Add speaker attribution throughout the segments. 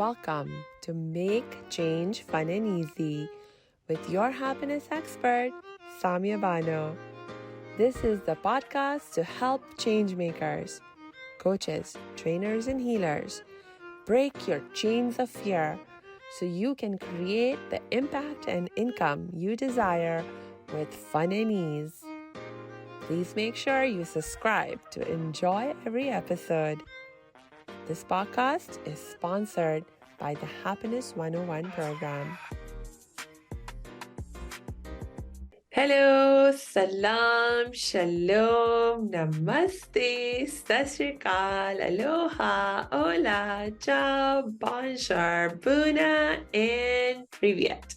Speaker 1: Welcome to Make Change Fun and Easy with your happiness expert, Samia Bano. This is the podcast to help change makers, coaches, trainers, and healers break your chains of fear so you can create the impact and income you desire with fun and ease. Please make sure you subscribe to enjoy every episode. This podcast is sponsored by the Happiness 101 program. Hello, salam, shalom, namaste, sat sri akal, aloha, hola, ciao, bonjour, buna, and privyet.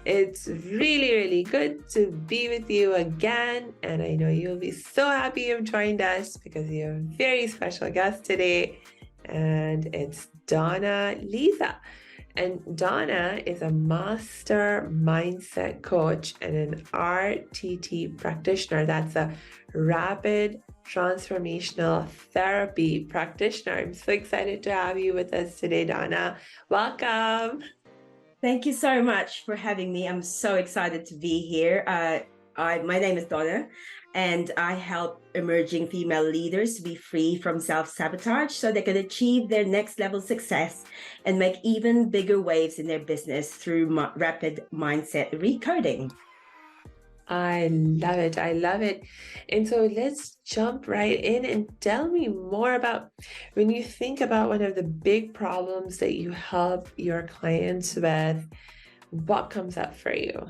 Speaker 1: It's really, really good to be with you again, and I know you'll be so happy you've joined us because you have a very special guest today, and it's Donna Liza. And Donna is a master mindset coach and an RTT practitioner. That's a Rapid Transformational Therapy practitioner. I'm so excited to have you with us today, Donna. Welcome.
Speaker 2: Thank you so much for having me. I'm so excited to be here. My name is Donna, and I help emerging female leaders to be free from self-sabotage so they can achieve their next level success and make even bigger waves in their business through rapid mindset recoding.
Speaker 1: I love it. I love it. And so let's jump right in and tell me more about when you think about one of the big problems that you help your clients with, what comes up for you?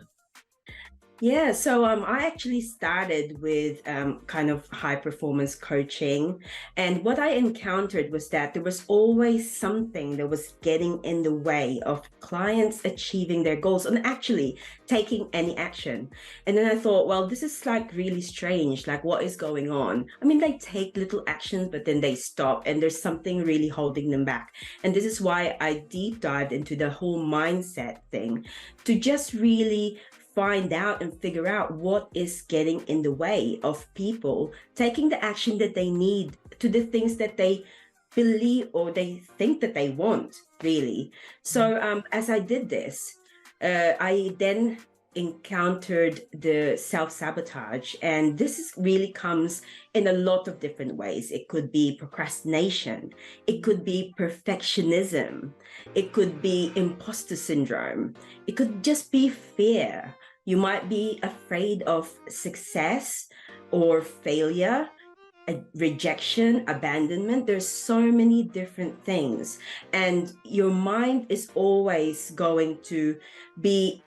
Speaker 2: Yeah, so I actually started with kind of high performance coaching. And what I encountered was that there was always something that was getting in the way of clients achieving their goals and actually taking any action. And then I thought, well, this is like really strange. Like, what is going on? I mean, they take little actions, but then they stop and there's something really holding them back. And this is why I deep dived into the whole mindset thing to just really find out and figure out what is getting in the way of people taking the action that they need to the things that they believe or they think that they want, really. So as I did this, I then encountered the self-sabotage, and really comes in a lot of different ways. It could be procrastination, it could be perfectionism, it could be imposter syndrome, it could just be fear. You might be afraid of success or failure, rejection, abandonment. There's so many different things, and your mind is always going to be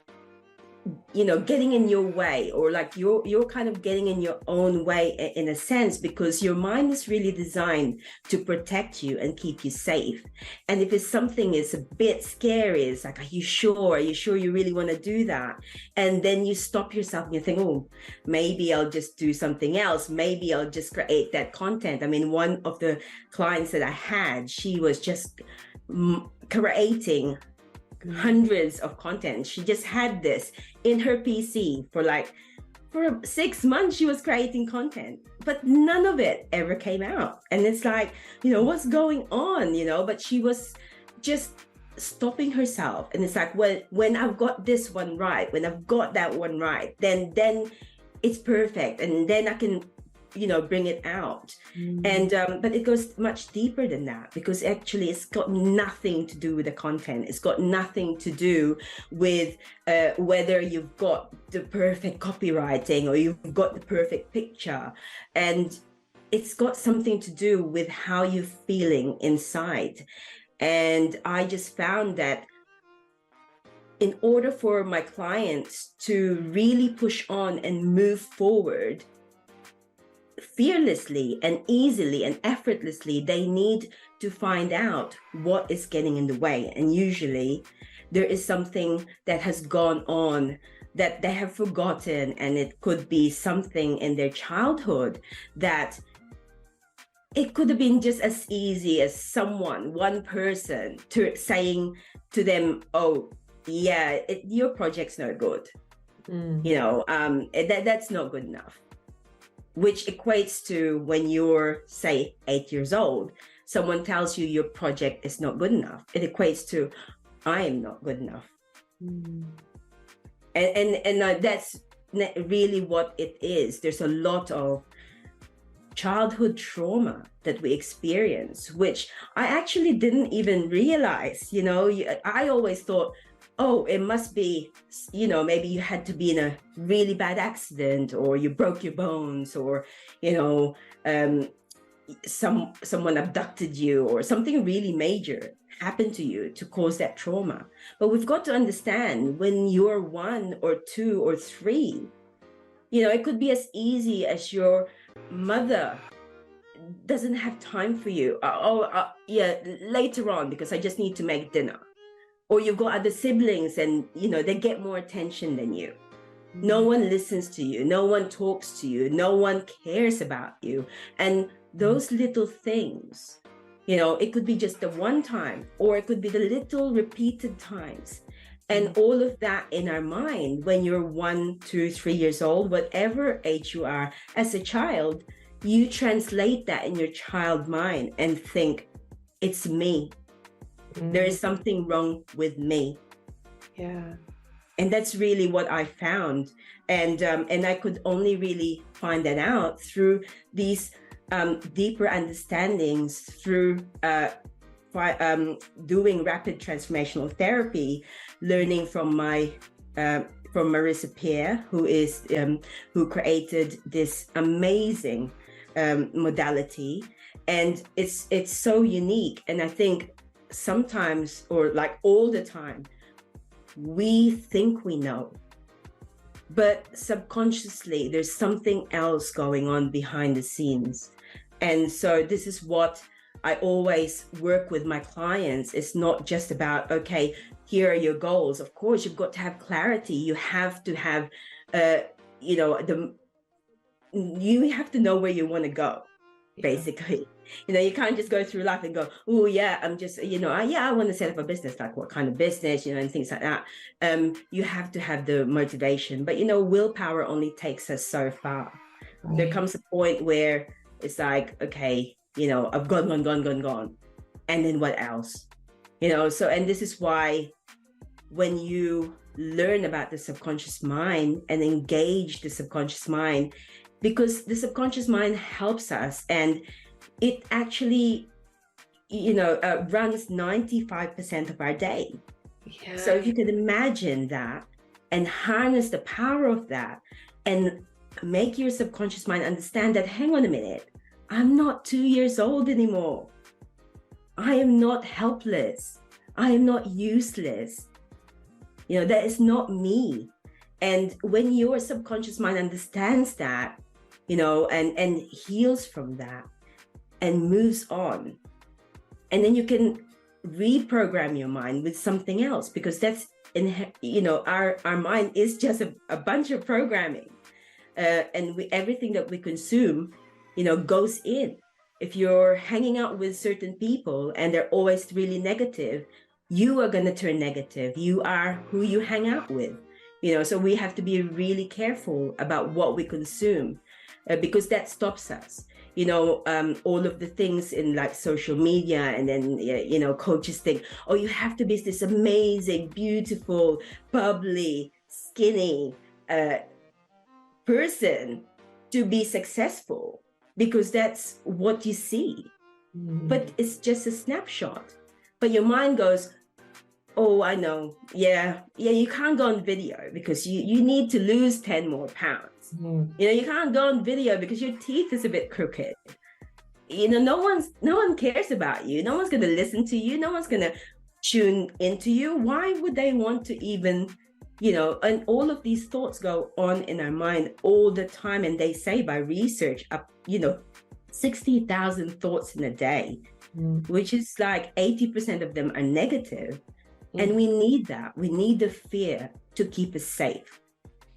Speaker 2: getting in your way, or like you're kind of getting in your own way in a sense, because your mind is really designed to protect you and keep you safe. And if it's something is a bit scary, it's like, are you sure you really want to do that? And then you stop yourself and you think, oh, maybe I'll just do something else, maybe I'll just create that content. I mean, one of the clients that I had, she was just creating hundreds of content. She just had this in her PC for 6 months. She was creating content, but none of it ever came out. And it's like, what's going on, but she was just stopping herself. And it's like, well, when I've got this one right, when I've got that one right, then it's perfect. And then I can bring it out. And but it goes much deeper than that, because actually it's got nothing to do with the content. It's got nothing to do with whether you've got the perfect copywriting or you've got the perfect picture. And it's got something to do with how you're feeling inside. And I just found that in order for my clients to really push on and move forward fearlessly and easily and effortlessly, they need to find out what is getting in the way. And usually there is something that has gone on that they have forgotten, and it could be something in their childhood that it could have been just as easy as one person saying to them, oh yeah, your project's not good. That's not good enough, which equates to when you're, say, 8 years old, someone tells you your project is not good enough, it equates to, I am not good enough. And that's really what it is. There's a lot of childhood trauma that we experience, which I actually didn't even realize. I always thought, oh, it must be, maybe you had to be in a really bad accident, or you broke your bones, or someone abducted you, or something really major happened to you to cause that trauma. But we've got to understand, when you're 1 or 2 or 3, it could be as easy as your mother doesn't have time for you. Later on, because I just need to make dinner. Or you've got other siblings, and they get more attention than you. No one listens to you, no one talks to you, no one cares about you. And those little things, it could be just the one time, or it could be the little repeated times. And all of that in our mind, when you're 1, 2, 3 years old, whatever age you are, as a child, you translate that in your child mind and think, it's me. There is something wrong with me.
Speaker 1: Yeah.
Speaker 2: And that's really what I found. And I could only really find that out through these deeper understandings, through doing rapid transformational therapy, learning from Marissa Peer, who created this amazing modality. And it's so unique. And I think sometimes, or like all the time, we think we know, but subconsciously there's something else going on behind the scenes. And so this is what I always work with my clients. It's not just about, okay, here are your goals. Of course, you've got to have clarity. You have to have, you have to know where you want to go, basically. You can't just go through life and go, oh yeah, I'm just, I want to set up a business. Like, what kind of business, and things like that. You have to have the motivation, but willpower only takes us so far. Right. There comes a point where it's like, okay, I've gone. And then what else? So, and this is why when you learn about the subconscious mind and engage the subconscious mind, because the subconscious mind helps us, and it actually, runs 95% of our day. Yeah. So if you can imagine that and harness the power of that and make your subconscious mind understand that, hang on a minute, I'm not 2 years old anymore. I am not helpless. I am not useless. That is not me. And when your subconscious mind understands that, and heals from that and moves on, and then you can reprogram your mind with something else, because that's, our mind is just a bunch of programming. And everything that we consume, goes in. If you're hanging out with certain people and they're always really negative, you are going to turn negative. You are who you hang out with. So we have to be really careful about what we consume, because that stops us. All of the things in like social media, and then, coaches think, oh, you have to be this amazing, beautiful, bubbly, skinny person to be successful, because that's what you see. Mm-hmm. But it's just a snapshot. But your mind goes, oh, I know. Yeah, you can't go on video because you need to lose 10 more pounds. Mm. You can't go on video because your teeth is a bit crooked. No one cares about you. No one's going to listen to you. No one's going to tune into you. Why would they want to even, and all of these thoughts go on in our mind all the time. And they say by research, 60,000 thoughts in a day, which is like 80% of them are negative. And we need that. We need the fear to keep us safe.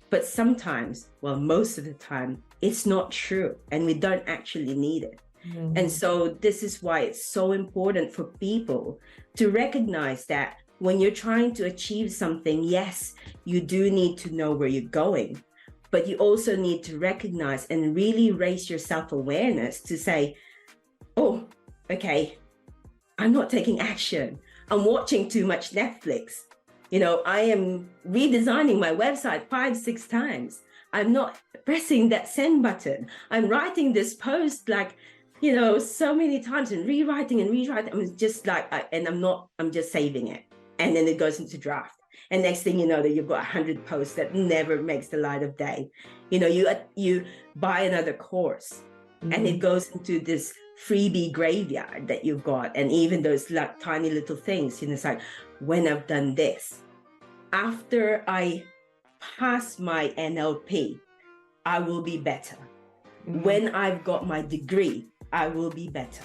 Speaker 2: But sometimes, well, most of the time, it's not true. And we don't actually need it. Mm-hmm. And so this is why it's so important for people to recognize that when you're trying to achieve something, yes, you do need to know where you're going. But you also need to recognize and really raise your self-awareness to say, oh, okay, I'm not taking action. I'm watching too much Netflix. I am redesigning my website 5-6 times. I'm not pressing that send button. I'm writing this post like, so many times and rewriting. I'm just like, I'm just saving it. And then it goes into draft. And next thing you know, that you've got 100 posts that never makes the light of day. You buy another course, and it goes into this freebie graveyard that you've got. And even those like tiny little things, it's like, when I've done this, after I pass my NLP, I will be better. When I've got my degree, I will be better.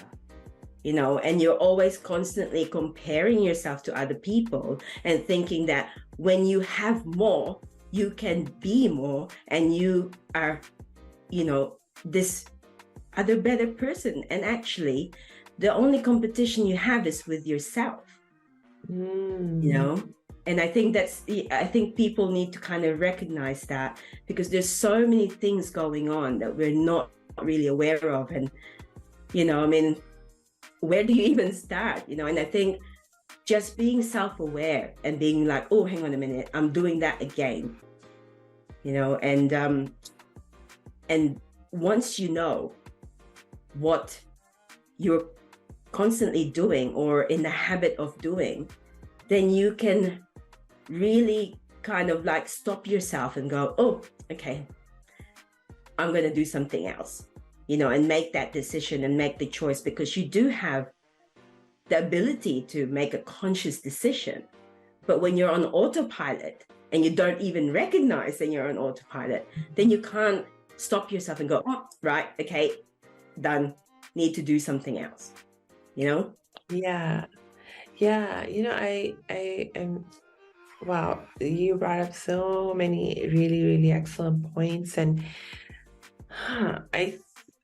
Speaker 2: And you're always constantly comparing yourself to other people and thinking that when you have more, you can be more, and you are, this other better person. And actually, the only competition you have is with yourself. And I think people need to kind of recognize that, because there's so many things going on that we're not really aware of. And, where do you even start? And I think just being self-aware and being like, oh, hang on a minute, I'm doing that again. And once you know what you're constantly doing or in the habit of doing, then you can really kind of like stop yourself and go, oh, okay, I'm going to do something else, and make that decision and make the choice, because you do have the ability to make a conscious decision. But when you're on autopilot and you don't even recognize that you're on autopilot, then you can't stop yourself and go, oh, right, okay, done, need to do something else,
Speaker 1: Yeah. I am, wow, you brought up so many really, really excellent points. And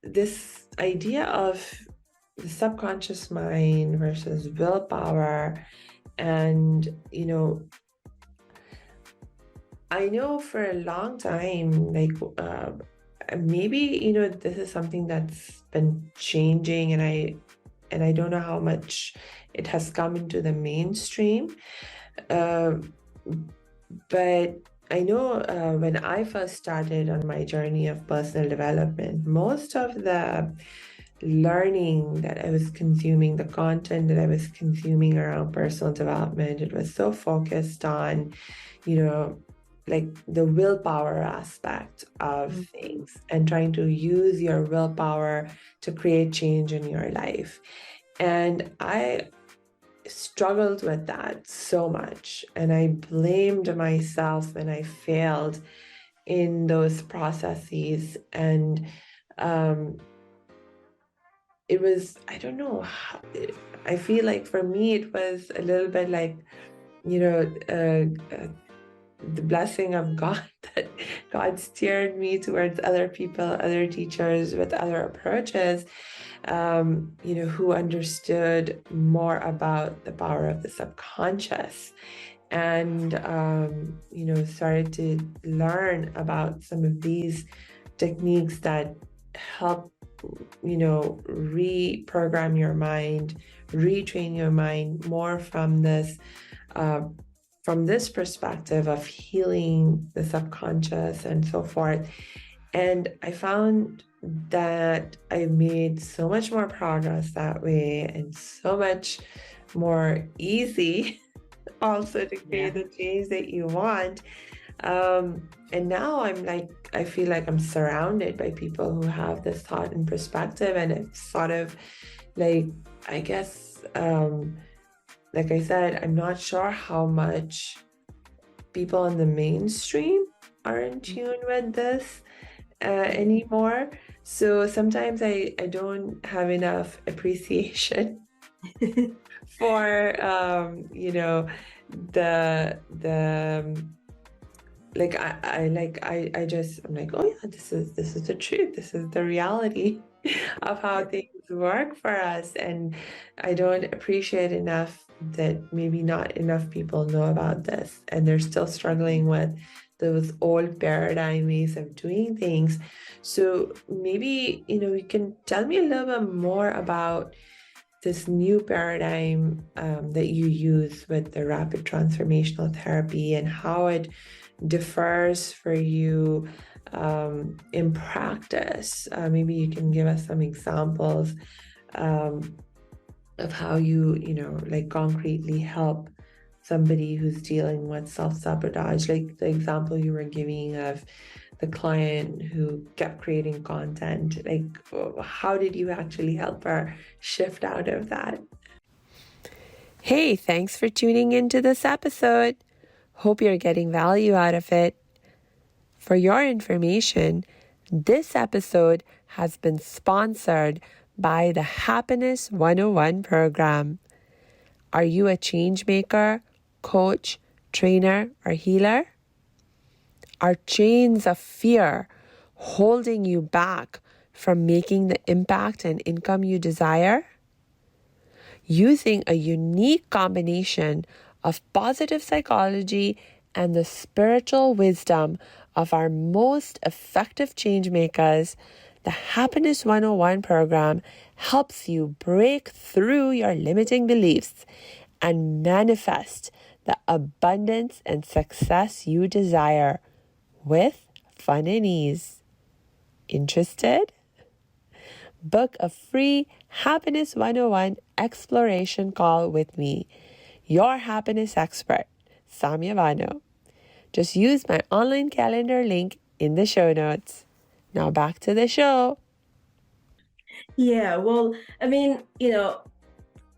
Speaker 1: this idea of the subconscious mind versus willpower, and I know for a long time, like maybe this is something that's been changing, and I don't know how much it has come into the mainstream, but I know when I first started on my journey of personal development, most of the learning that I was consuming, the content that I was consuming around personal development, it was so focused on, like the willpower aspect of things, and trying to use your willpower to create change in your life. And I struggled with that so much, and I blamed myself when I failed in those processes. And it was, I don't know, I feel like for me it was a little bit like, the blessing of God, that God steered me towards other people, other teachers with other approaches, who understood more about the power of the subconscious, and, started to learn about some of these techniques that help, reprogram your mind, retrain your mind more from this perspective of healing the subconscious and so forth. And I found that I made so much more progress that way, and so much more easy also to create the change that you want. And now I feel like I'm surrounded by people who have this thought and perspective, and it's sort of like, I guess, like I said, I'm not sure how much people in the mainstream are in tune with this anymore. So sometimes I don't have enough appreciation for the like I'm like, oh yeah, this is the truth, this is the reality of how things work for us. And I don't appreciate enough that maybe not enough people know about this, and they're still struggling with those old paradigm ways of doing things. So maybe you can tell me a little bit more about this new paradigm that you use with the rapid transformational therapy and how it differs for you in practice. Maybe you can give us some examples of how you like concretely help somebody who's dealing with self-sabotage, like the example you were giving of the client who kept creating content. Like, how did you actually help her shift out of that? Hey, thanks for tuning into this episode. Hope you're getting value out of it. For your information, this episode has been sponsored by the Happiness 101 program. Are you a change maker, coach, trainer, or healer? Are chains of fear holding you back from making the impact and income you desire? Using a unique combination of positive psychology and the spiritual wisdom of our most effective change makers, the Happiness 101 program helps you break through your limiting beliefs and manifest the abundance and success you desire with fun and ease. Interested? Book a free Happiness 101 exploration call with me, your happiness expert, Samia Bano. Just use my online calendar link in the show notes. Now back to the show.
Speaker 2: Yeah, well, I mean,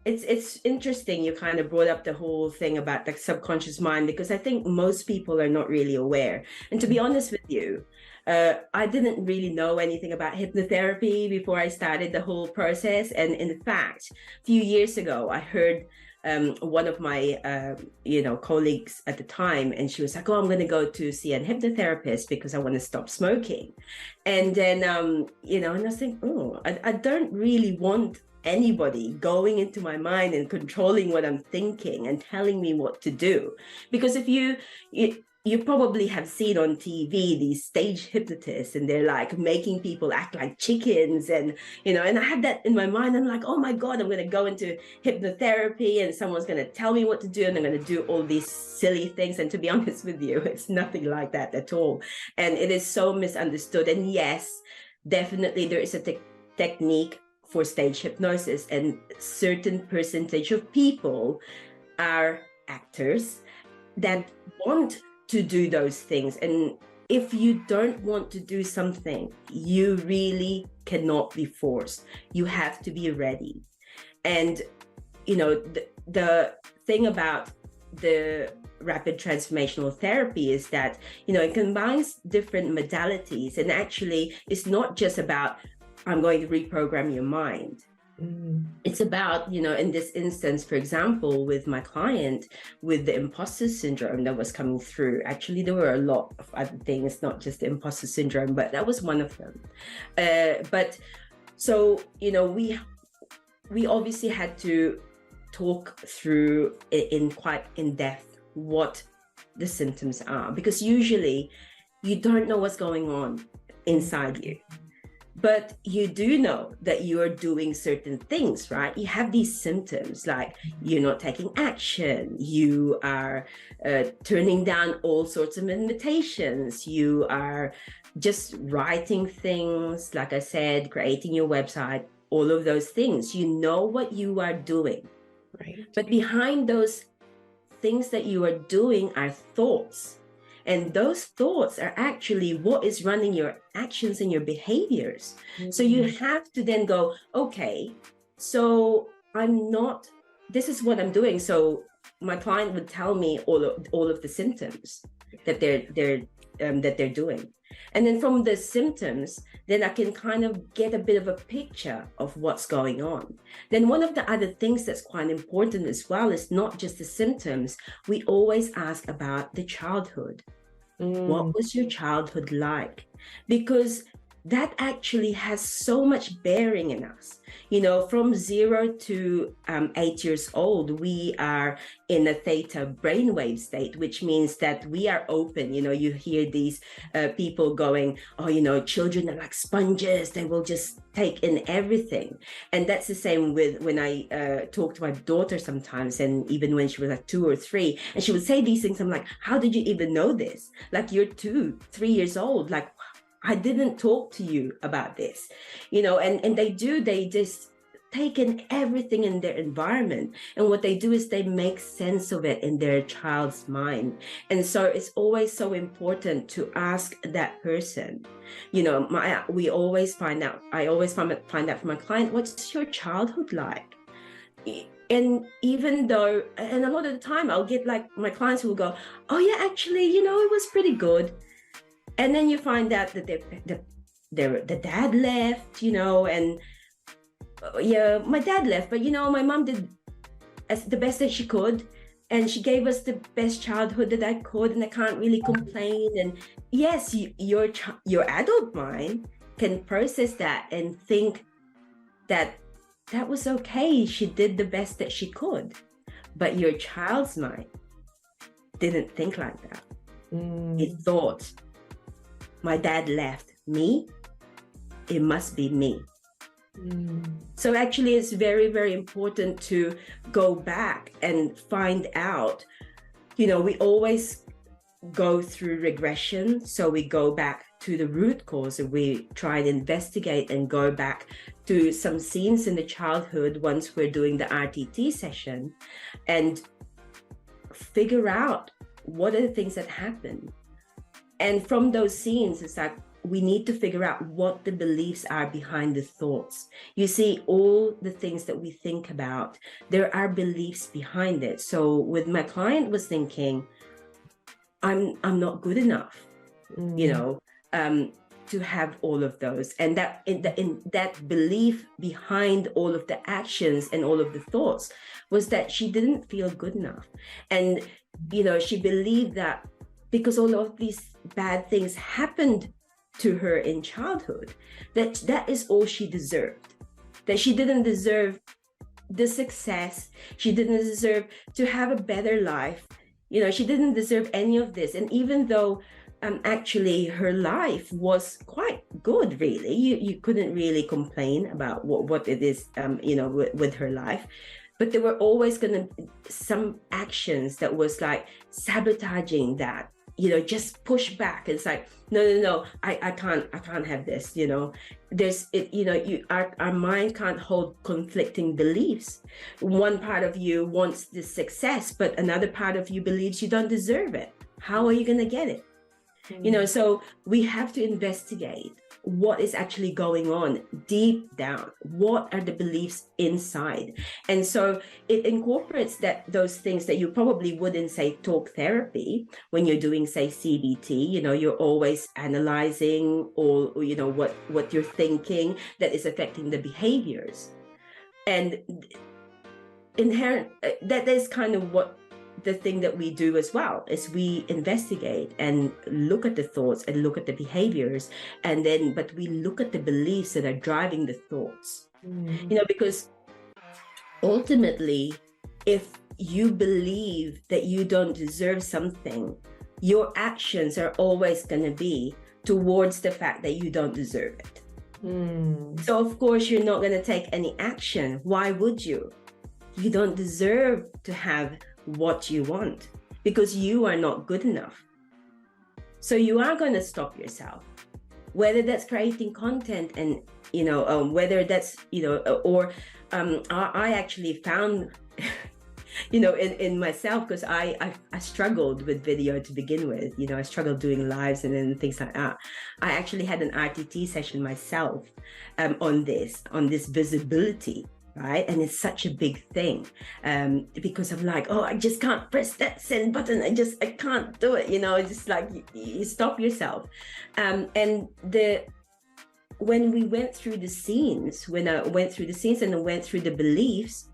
Speaker 2: it's interesting you kind of brought up the whole thing about the subconscious mind, because I think most people are not really aware. And to be honest with you, I didn't really know anything about hypnotherapy before I started the whole process. And in fact, a few years ago, I heard one of my colleagues at the time, and she was like, "Oh, I'm going to go to see a hypnotherapist because I want to stop smoking." And then and I was thinking, oh, I don't really want anybody going into my mind and controlling what I'm thinking and telling me what to do. Because if you probably have seen on TV these stage hypnotists, and they're like making people act like chickens, and and I had that in my mind. I'm like, oh my God, I'm going to go into hypnotherapy and someone's going to tell me what to do, and I'm going to do all these silly things. And to be honest with you, it's nothing like that at all. And it is so misunderstood. And yes, definitely there is a technique for stage hypnosis, and certain percentage of people are actors that want to do those things. And if you don't want to do something, you really cannot be forced. You have to be ready. And the thing about the rapid transformational therapy is that it combines different modalities, and actually it's not just about I'm going to reprogram your mind. It's about, in this instance, for example, with my client with the imposter syndrome that was coming through. Actually, there were a lot of other things, not just the imposter syndrome, but that was one of them. But so, we obviously had to talk through in quite in depth what the symptoms are, because usually you don't know what's going on inside you. But you do know that you are doing certain things, right? You have these symptoms like you're not taking action, you are turning down all sorts of invitations, you are just writing things, like I said, creating your website, all of those things. You know what you are doing.
Speaker 1: Right.
Speaker 2: But behind those things that you are doing are thoughts. And those thoughts are actually what is running your actions and your behaviors. So you have to then go, okay, so this is what I'm doing. So my client would tell me all of the symptoms that they're doing. And then from the symptoms, then I can kind of get a bit of a picture of what's going on. Then one of the other things that's quite important as well is not just the symptoms. We always ask about the childhood. What was your childhood like? Because that actually has so much bearing in us. From 0 to 8 years old, we are in a theta brainwave state, which means that we are open. You hear these people going, oh, children are like sponges. They will just take in everything. And that's the same with when I talk to my daughter sometimes, and even when she was like 2 or 3, and she would say these things. I'm like, how did you even know this? Like, you're 2, 3 years old. Like, I didn't talk to you about this, and they just take in everything in their environment. And what they do is they make sense of it in their child's mind. And so it's always so important to ask that person, we always find out, I always find out from my client, what's your childhood like? And even though, and a lot of the time I'll get like my clients who will go, oh yeah, actually, it was pretty good. And then you find out that the dad left, and yeah, my dad left, but my mom did the best that she could, and she gave us the best childhood that I could, and I can't really complain. And yes, your adult mind can process that and think that was okay. She did the best that she could, but your child's mind didn't think like that. It thought, my dad left me, it must be me. So actually it's very, very important to go back and find out, we always go through regression. So we go back to the root cause, and we try and investigate and go back to some scenes in the childhood once we're doing the RTT session, and figure out what are the things that happened. And from those scenes, it's like we need to figure out what the beliefs are behind the thoughts. You see, all the things that we think about, there are beliefs behind it. So with my client was thinking, I'm not good enough, to have all of those. And that in that belief behind all of the actions and all of the thoughts was that she didn't feel good enough. And, she believed that because all of these bad things happened to her in childhood, that is all she deserved, that she didn't deserve the success, she didn't deserve to have a better life, she didn't deserve any of this. And even though actually her life was quite good, really, you couldn't really complain about what it is, with her life, but there were always going to some actions that was like sabotaging that, just push back. It's like, no, I can't have this, there's it, our mind can't hold conflicting beliefs. One part of you wants this success, but another part of you believes you don't deserve it. How are you going to get it? So we have to investigate what is actually going on deep down. What are the beliefs inside? And so it incorporates those things that you probably would in, say, talk therapy. When you're doing, say, CBT, you're always analyzing all, what you're thinking that is affecting the behaviors. And inherent, that is kind of what the thing that we do as well, is we investigate and look at the thoughts and look at the behaviors, but we look at the beliefs that are driving the thoughts. Because ultimately, if you believe that you don't deserve something, your actions are always going to be towards the fact that you don't deserve it. So of course you're not going to take any action. Why would you? You don't deserve to have what you want, because you are not good enough. So you are going to stop yourself, whether that's creating content and whether that's or I actually found in myself, because I struggled with video to begin with. I struggled doing lives and then things like that. I actually had an RTT session myself on this visibility. Right. And it's such a big thing, because I'm like, oh, I just can't press that send button. I can't do it. It's just like you stop yourself. And when we went through the scenes, and I went through the beliefs,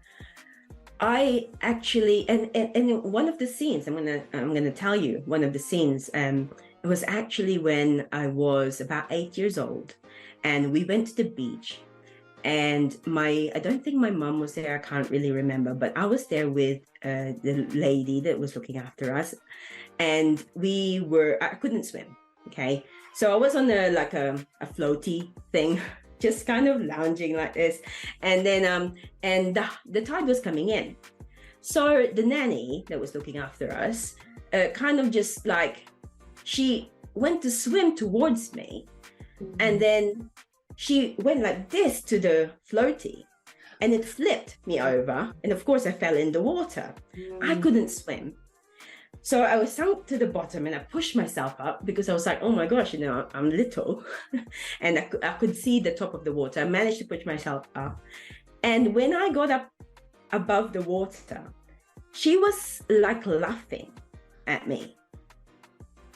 Speaker 2: I actually, and one of the scenes, I'm gonna tell you one of the scenes, it was actually when I was about 8 years old. and we went to the beach. And I don't think my mom was there. I can't really remember, but I was there with the lady that was looking after us. And I couldn't swim. Okay. So I was on a floaty thing, just kind of lounging like this. And then, the tide was coming in. So the nanny that was looking after us, kind of just like, she went to swim towards me. And then she went like this to the floaty, and it flipped me over. And of course, I fell in the water. I couldn't swim. So I was sunk to the bottom, and I pushed myself up because I was like, oh my gosh, I'm little. And I could see the top of the water. I managed to push myself up. And when I got up above the water, she was like laughing at me.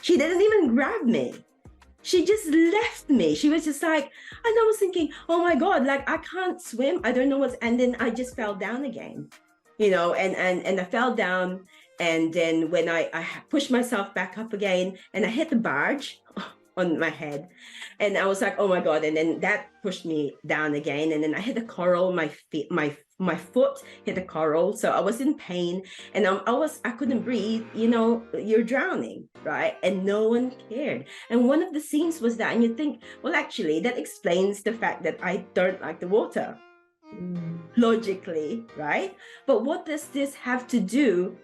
Speaker 2: She didn't even grab me. She just left me. She was just like, and I was thinking, oh my God, like I can't swim. I don't know and then I just fell down again, and I fell down. And then when I pushed myself back up again, and I hit the barge on my head, and I was like, oh my God. And then that pushed me down again. And then I hit a coral, my foot hit a coral. So I was in pain, and I couldn't breathe. You're drowning, right? And no one cared. And one of the scenes was that, and you think, well, actually that explains the fact that I don't like the water, logically, right? But what does this have to do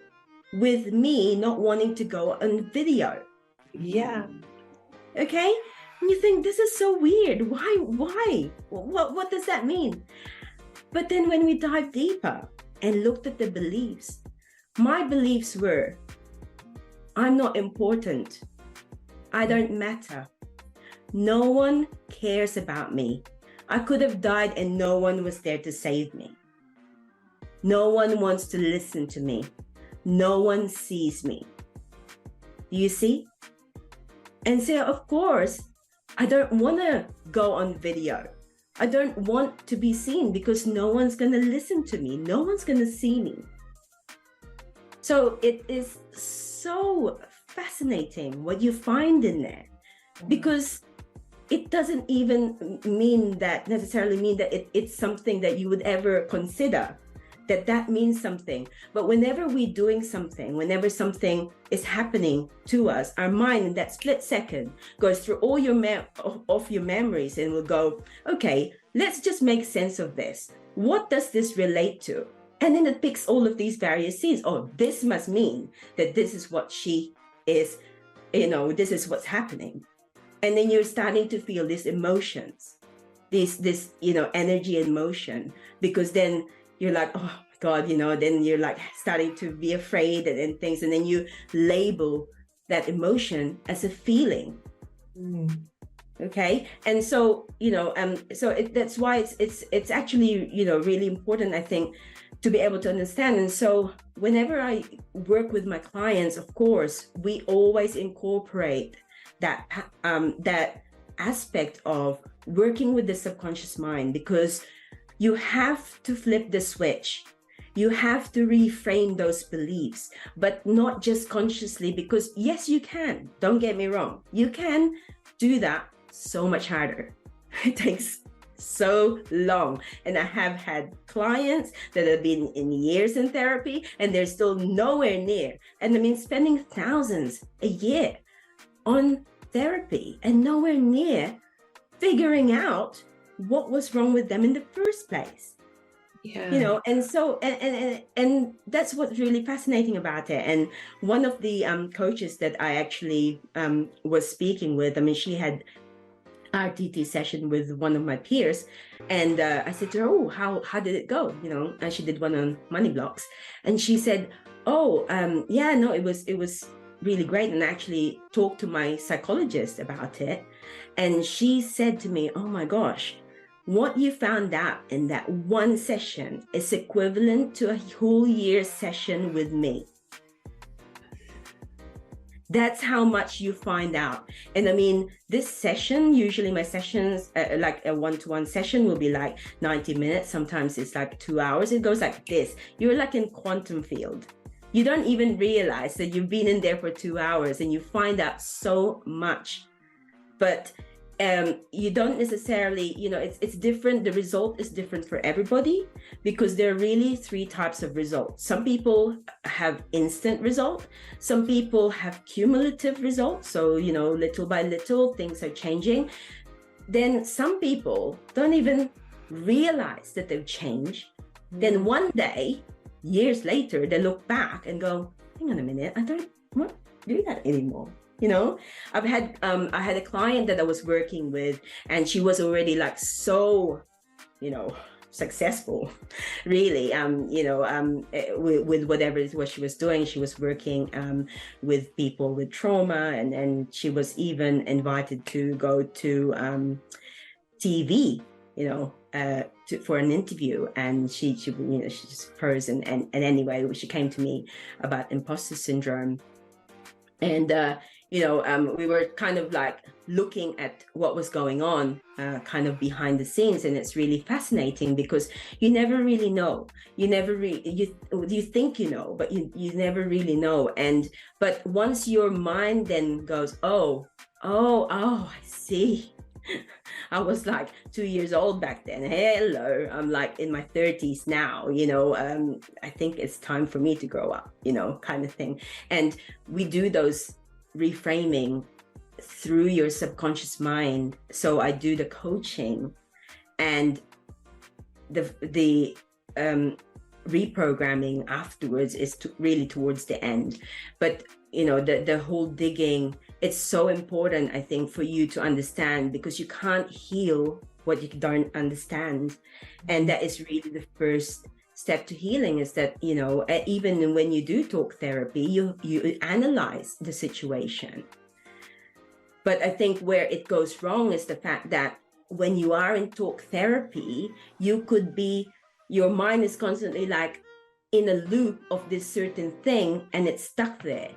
Speaker 2: with me not wanting to go on video?
Speaker 1: Yeah.
Speaker 2: Okay. And you think, this is so weird. Why? What does that mean? But then when we dive deeper and looked at the beliefs, my beliefs were, I'm not important. I don't matter. No one cares about me. I could have died and no one was there to save me. No one wants to listen to me. No one sees me. Do you see? And so, of course, I don't want to go on video. I don't want to be seen because no one's going to listen to me. No one's going to see me. So it is so fascinating what you find in there, because it doesn't even necessarily mean that it's something that you would ever consider, that means something. But whenever we're doing something, whenever something is happening to us, our mind in that split second goes through all your memories and will go, okay, let's just make sense of this. What does this relate to? And then it picks all of these various scenes. Oh, this must mean that this is what she is, this is what's happening. And then you're starting to feel these emotions, this energy and motion, because then you're like, oh my God, then you're like starting to be afraid and things. And then you label that emotion as a feeling. Okay. And so, that's why it's actually, really important, I think, to be able to understand. And so whenever I work with my clients, of course, we always incorporate that aspect of working with the subconscious mind, because you have to flip the switch. You have to reframe those beliefs, but not just consciously, because yes, you can. Don't get me wrong. You can do that so much harder. It takes so long. And I have had clients that have been in years in therapy and they're still nowhere near. And I mean, spending thousands a year on therapy and nowhere near figuring out what was wrong with them in the first place.
Speaker 1: Yeah.
Speaker 2: And so and that's what's really fascinating about it. And one of the coaches that I actually was speaking with, I mean, she had RTT session with one of my peers, and I said to her, oh, how did it go? And she did one on money blocks, and she said, it was really great, and I actually talked to my psychologist about it, and she said to me, oh my gosh, what you found out in that one session is equivalent to a whole year session with me. That's how much you find out. And I mean, this session, usually my sessions, like a one-to-one session will be like 90 minutes. Sometimes it's like 2 hours. It goes like this. You're like in quantum field. You don't even realize that you've been in there for 2 hours and you find out so much. But you don't necessarily, it's different. The result is different for everybody, because there are really three types of results. Some people have instant result. Some people have cumulative results. So, little by little, things are changing. Then some people don't even realize that they've changed. Then one day, years later, they look back and go, hang on a minute, I don't want to do that anymore. I had a client that I was working with, and she was already like so, successful, really, with whatever it was she was doing. She was working with people with trauma, and she was even invited to go to TV, for an interview, and she just froze. And anyway, she came to me about imposter syndrome, and we were kind of like looking at what was going on kind of behind the scenes. And it's really fascinating, because you never really know. You think but you never really know. But once your mind then goes, oh, I see. I was like 2 years old back then. Hello, I'm like in my 30s now, I think it's time for me to grow up, kind of thing. And we do those reframing through your subconscious mind. So I do the coaching, and the reprogramming afterwards is really towards the end. But the whole digging, it's so important, I think, for you to understand, because you can't heal what you don't understand. And that is really the first step to healing, is that, even when you do talk therapy, you analyze the situation. But I think where it goes wrong is the fact that when you are in talk therapy, your mind is constantly like in a loop of this certain thing, and it's stuck there.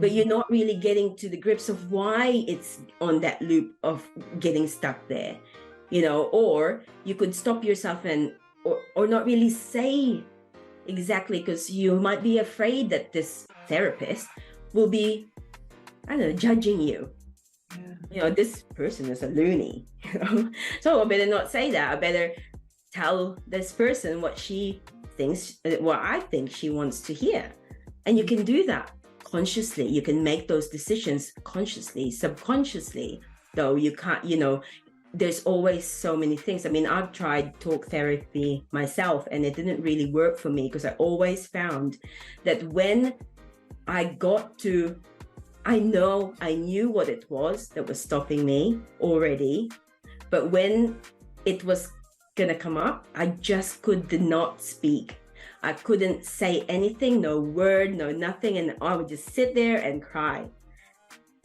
Speaker 2: But you're not really getting to the grips of why it's on that loop of getting stuck there, or you could stop yourself or not really say exactly, because you might be afraid that this therapist will be, I don't know, judging you. This person is a loony, so I better not say that. I better tell this person what she thinks, what I think she wants to hear. And you can do that consciously. You can make those decisions consciously. Subconsciously, though, you can't, there's always so many things. I mean, I've tried talk therapy myself, and it didn't really work for me, because I always found that when I got to, I knew what it was that was stopping me already, but when it was gonna come up, I just did not speak. I couldn't say anything, no word, no nothing, and I would just sit there and cry.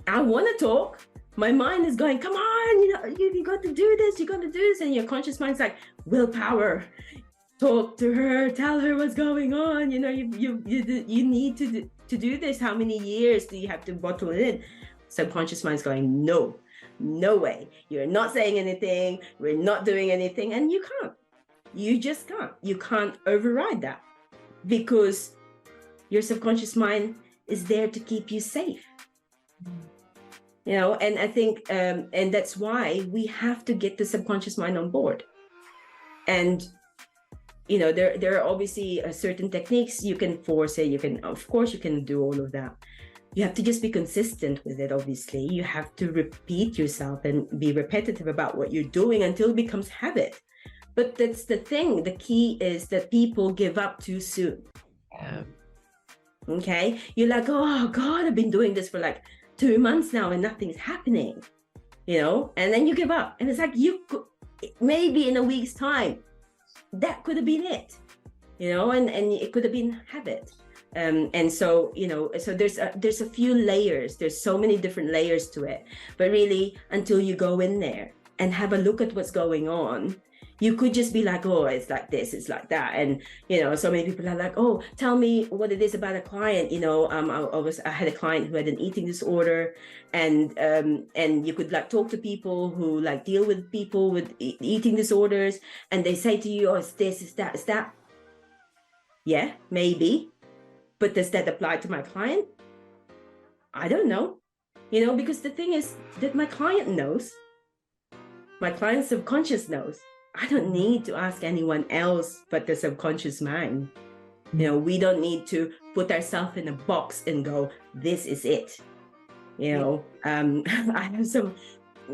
Speaker 2: I want to talk. My mind is going, come on, you got to do this, you got to do this, and your conscious mind's like, willpower, talk to her, tell her what's going on. You need to do this. How many years do you have to bottle it in? Subconscious mind's going, no way. You're not saying anything. We're not doing anything, and you can't. You just can't. You can't override that, because your subconscious mind is there to keep you safe. And I think, and that's why we have to get the subconscious mind on board. And, there are obviously certain techniques. You can force it. Of course, you can do all of that. You have to just be consistent with it, obviously. You have to repeat yourself and be repetitive about what you're doing until it becomes habit. But that's the thing. The key is that people give up too soon.
Speaker 1: Yeah.
Speaker 2: Okay? You're like, oh, God, I've been doing this for like 2 months now and nothing's happening, and then you give up. And it's like, maybe in a week's time, that could have been it, and it could have been habit. And so, so there's a few layers. There's so many different layers to it. But really, until you go in there and have a look at what's going on, you could just be like, oh, it's like this, it's like that. And, so many people are like, oh, tell me what it is about a client. I had a client who had an eating disorder, and you could like talk to people who like deal with people with eating disorders, and they say to you, oh, it's this, it's that, it's that. Yeah, maybe. But does that apply to my client? I don't know, because the thing is that my client knows My client's subconscious knows. I don't need to ask anyone else but the subconscious mind. You know, we don't need to put ourselves in a box and go, this is it. You know, I have some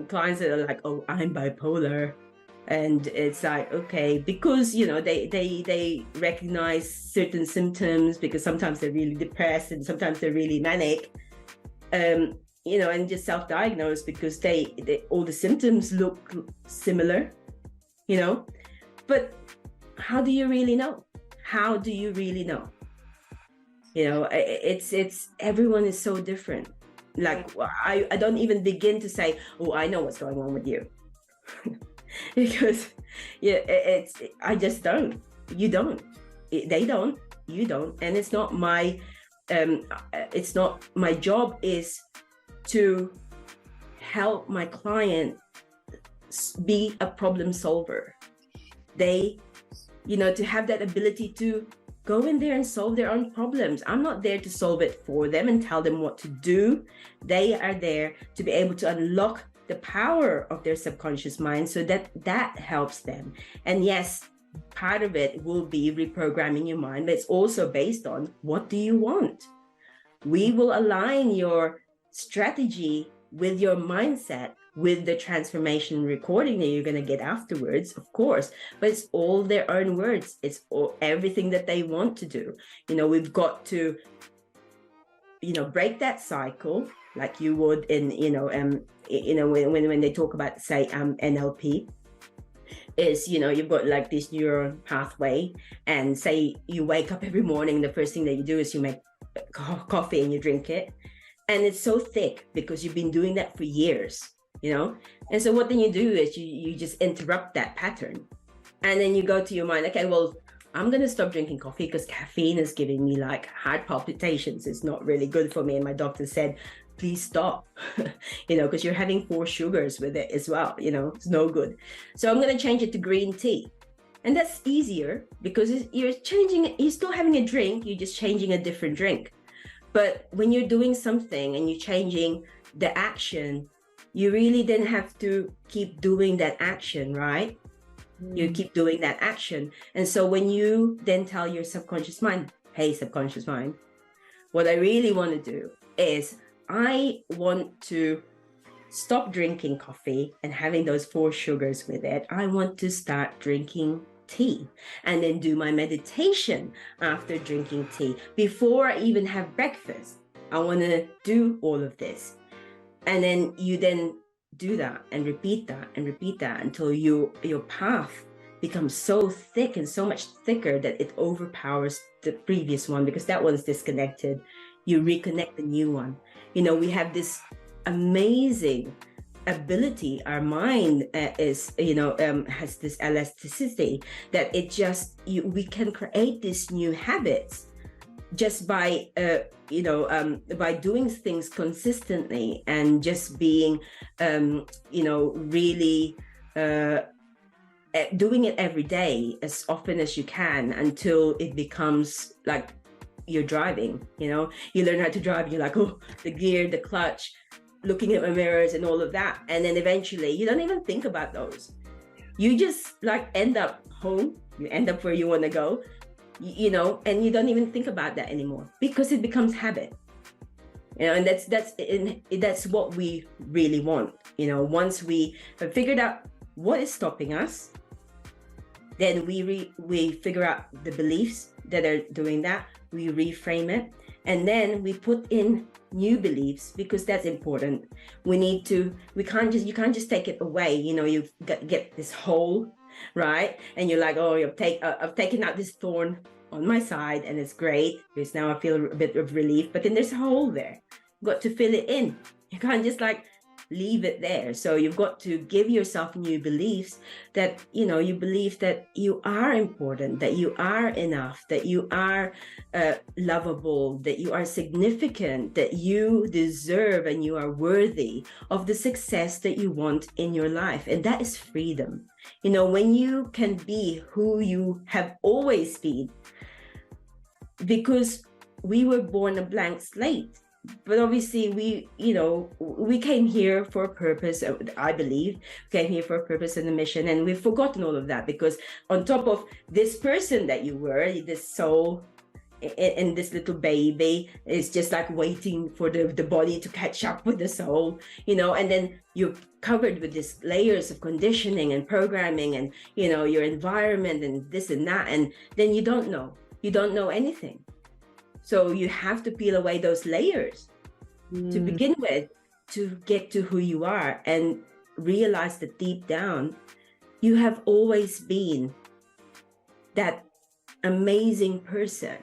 Speaker 2: clients that are like, oh, I'm bipolar. And it's like, okay, because, you know, they recognize certain symptoms because sometimes they're really depressed and sometimes they're really manic. You know, and just self-diagnose because they all the symptoms look similar, you know. But how do you really know? How do you really know? You know, it's everyone is so different. Like I don't even begin to say, oh, I know what's going on with you. Because I just don't. You don't. They don't. You don't. And it's not my job is to help my client be a problem solver. They, you know, to have that ability to go in there and solve their own problems. I'm not there to solve it for them and tell them what to do. They are there to be able to unlock the power of their subconscious mind so that helps them. And yes, part of it will be reprogramming your mind, but it's also based on what do you want? We will align your strategy with your mindset, with the transformation recording that you're going to get afterwards, of course, but it's all their own words. It's all, everything that they want to do. You know, we've got to, you know, break that cycle like you would in, you know, when they talk about, say, NLP, is, you know, you've got like this neuron pathway, and say you wake up every morning, the first thing that you do is you make coffee and you drink it. And it's so thick because you've been doing that for years, you know? And so what then you do is you just interrupt that pattern. And then you go to your mind, okay, well, I'm going to stop drinking coffee because caffeine is giving me like heart palpitations. It's not really good for me. And my doctor said, please stop, you know, because you're having 4 sugars with it as well. You know, it's no good. So I'm going to change it to green tea. And that's easier because you're still having a drink. You're just changing a different drink. But when you're doing something and you're changing the action, you really then have to keep doing that action, right? You keep doing that action. And so when you then tell your subconscious mind, hey, subconscious mind, what I really want to do is I want to stop drinking coffee and having those 4 sugars with it. I want to start drinking tea and then do my meditation after drinking tea. Before I even have breakfast, I want to do all of this. And then you then do that and repeat that until your path becomes so thick and so much thicker that it overpowers the previous one, because that one's disconnected. You reconnect the new one. You know, we have this amazing ability. Our mind is, you know, has this elasticity that it just, we can create these new habits just by, you know, by doing things consistently and just being, you know, really doing it every day as often as you can until it becomes like you're driving. You know, you learn how to drive, you're like, oh, the gear, the clutch, looking at my mirrors and all of that. And then eventually you don't even think about those. You just like end up home, you end up where you want to go, you know, and you don't even think about that anymore because it becomes habit. You know, and that's what we really want. You know, once we have figured out what is stopping us, then we figure out the beliefs that are doing that, we reframe it, and then we put in new beliefs, because that's important. You can't just take it away. You know, you've got to get this hole, right? And you're like, oh, I've taken out this thorn on my side and it's great because now I feel a bit of relief, but then there's a hole there. You've got to fill it in. You can't just like leave it there. So you've got to give yourself new beliefs that, you know, you believe that you are important, that you are enough, that you are lovable, that you are significant, that you deserve and you are worthy of the success that you want in your life. And that is freedom. You know, when you can be who you have always been, because we were born a blank slate. but obviously we came here for a purpose. I believe came here for a purpose and a mission, and we've forgotten all of that, because on top of this person that you were, this soul and this little baby is just like waiting for the body to catch up with the soul, and then you're covered with these layers of conditioning and programming and your environment and this and that, and then you don't know anything. So you have to peel away those layers to begin with, to get to who you are, and realize that deep down you have always been that amazing person,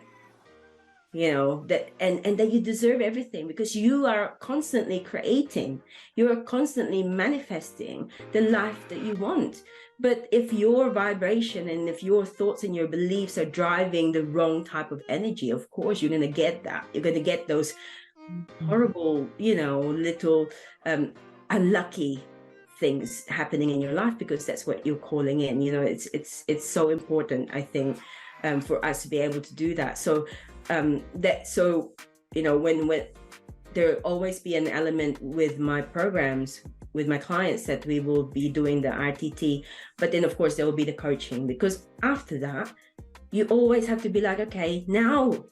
Speaker 2: that and that you deserve everything, because you are constantly creating, you are constantly manifesting the life that you want. But if your vibration and if your thoughts and your beliefs are driving the wrong type of energy, of course you're going to get that. You're going to get those horrible, little unlucky things happening in your life, because that's what you're calling in. It's so important, I think, for us to be able to do that. So when there'll always be an element with my programs, with my clients, that we will be doing the RTT, but then of course there will be the coaching, because after that you always have to be like, okay, now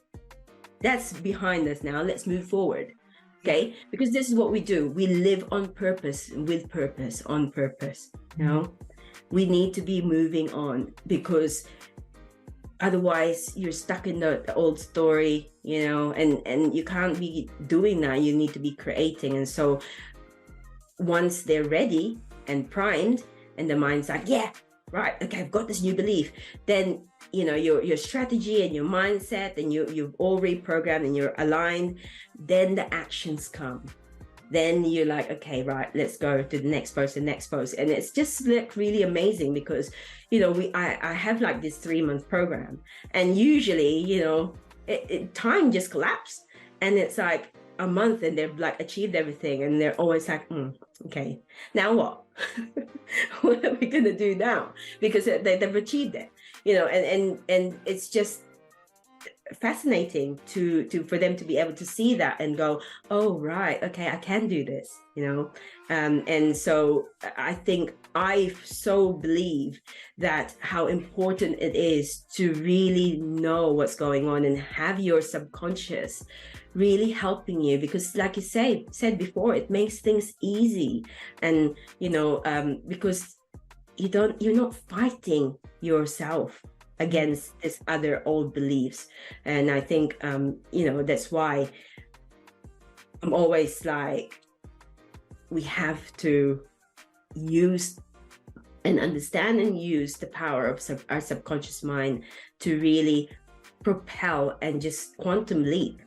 Speaker 2: that's behind us, now let's move forward. Okay, because this is what we do. We live on purpose, with purpose, on purpose. We need to be moving on, because otherwise you're stuck in the old story, and you can't be doing that. You need to be creating. And so once they're ready and primed, and the mind's like, yeah, right, okay, I've got this new belief, then your strategy and your mindset, and you've all reprogrammed and you're aligned, then the actions come. Then you're like, okay, right, let's go to the next post. And it's just like really amazing, because I have like this 3-month program, and usually time just collapsed, and it's like a month and they've like achieved everything, and they're always like, okay, now what? What are we gonna do now? Because they've achieved it, and it's just fascinating for them to be able to see that and go, oh right, okay, I can do this, and so I so believe that how important it is to really know what's going on and have your subconscious really helping you, because like you said before, it makes things easy, and because you're not fighting yourself against this other old beliefs. And I think that's why I'm always like, we have to use and understand and use the power of our subconscious mind to really propel and just quantum leap.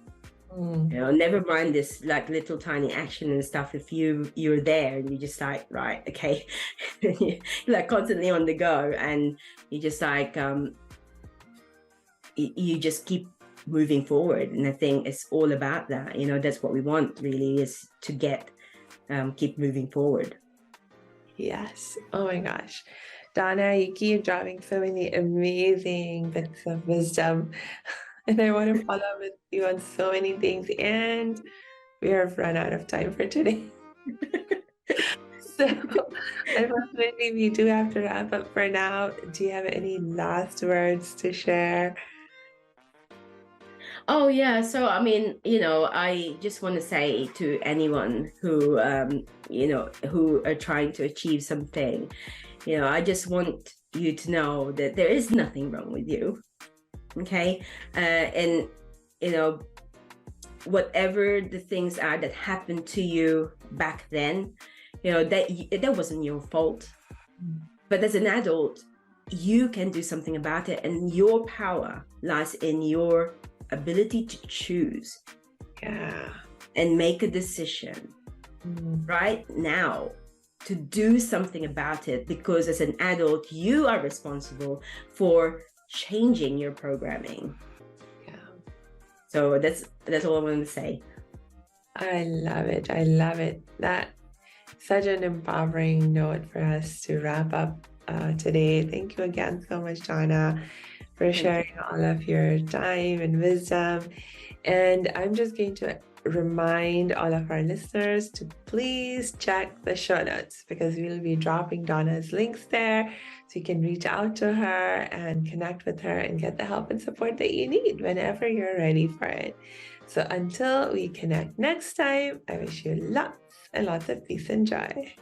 Speaker 2: Never mind this like little tiny action and stuff. If you're there and you're just like, right, okay, you're like constantly on the go, and you just like you just keep moving forward. And I think it's all about that. That's what we want, really, is to get keep moving forward.
Speaker 1: Yes. Oh my gosh, Donna, you keep dropping so many amazing bits of wisdom. And I want to follow up with you on so many things, and we have run out of time for today. So unfortunately, we do have to wrap up for now. Do you have any last words to share?
Speaker 2: Oh yeah, so I mean, I just want to say to anyone who who are trying to achieve something, I just want you to know that there is nothing wrong with you. Okay, and whatever the things are that happened to you back then, that wasn't your fault. But as an adult, you can do something about it, and your power lies in your ability to choose, and make a decision right now to do something about it, because as an adult, you are responsible for changing your programming. So that's all I wanted to say.
Speaker 1: I love it. That's such an empowering note for us to wrap up today. Thank you again so much, Donna, for sharing all of your time and wisdom. And I'm just going to remind all of our listeners to please check the show notes, because we'll be dropping Donna's links there so you can reach out to her and connect with her and get the help and support that you need whenever you're ready for it. So until we connect next time, I wish you lots and lots of peace and joy.